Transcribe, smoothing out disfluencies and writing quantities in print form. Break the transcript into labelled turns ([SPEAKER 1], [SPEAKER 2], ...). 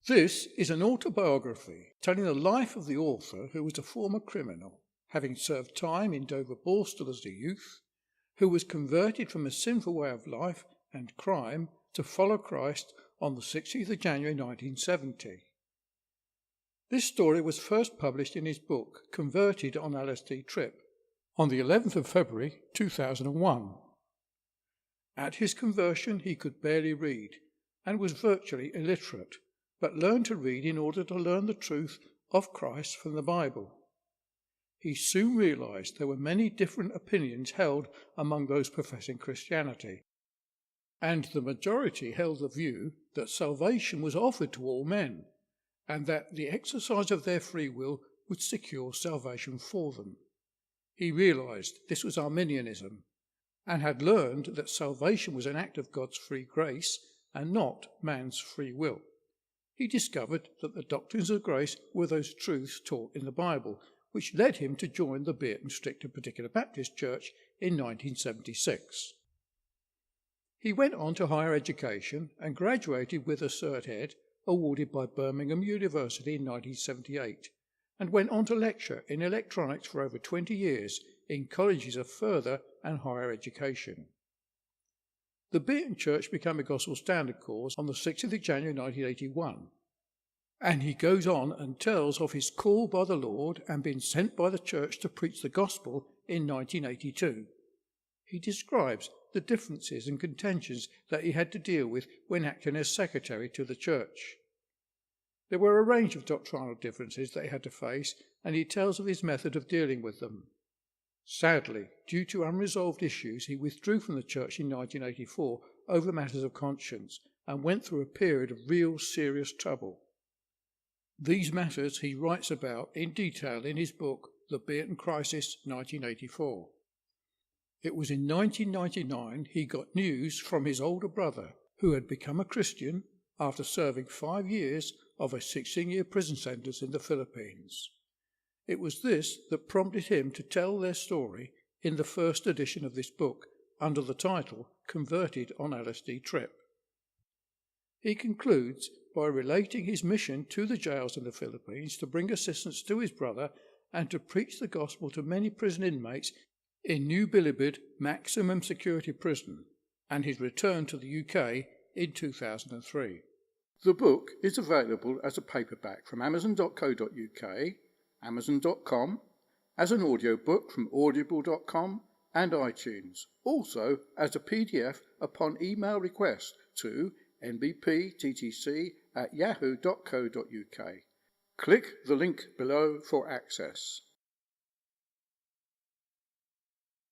[SPEAKER 1] This is an autobiography telling the life of the author, who was a former criminal, having served time in Dover Borstal as a youth, who was converted from a sinful way of life and crime to follow Christ on the 16th of January 1970. This story was first published in his book, Converted on LSD Trip, on the 11th of February 2001. At his conversion, he could barely read and was virtually illiterate, but learned to read in order to learn the truth of Christ from the Bible. He soon realized there were many different opinions held among those professing Christianity, and the majority held the view that salvation was offered to all men, and that the exercise of their free will would secure salvation for them. He realized this was Arminianism, and had learned that salvation was an act of God's free grace and not man's free will. He discovered that the doctrines of grace were those truths taught in the Bible, which led him to join the Bierton Strict and Particular Baptist Church in 1976. He went on to higher education and graduated with a Cert Ed awarded by Birmingham University in 1978, and went on to lecture in electronics for over 20 years in colleges of further and higher education. The Bierton Church became a Gospel Standard course on the 16th of January 1981, and he goes on and tells of his call by the Lord and being sent by the church to preach the gospel in 1982. He describes the differences and contentions that he had to deal with when acting as secretary to the church. There were a range of doctrinal differences that he had to face, and he tells of his method of dealing with them. Sadly, due to unresolved issues, he withdrew from the church in 1984 over matters of conscience and went through a period of real serious trouble. These matters he writes about in detail in his book, The Bierton Crisis, 1984. It was in 1999 he got news from his older brother, who had become a Christian after serving 5 years of a 16-year prison sentence in the Philippines. It was this that prompted him to tell their story in the first edition of this book, under the title Converted on LSD Trip. He concludes by relating his mission to the jails in the Philippines to bring assistance to his brother and to preach the gospel to many prison inmates in New Bilibid Maximum Security Prison, and his return to the UK in 2003. The book is available as a paperback from amazon.co.uk, amazon.com, as an audiobook from audible.com and iTunes, also as a PDF upon email request to nbpttc@yahoo.co.uk. Click the link below for access.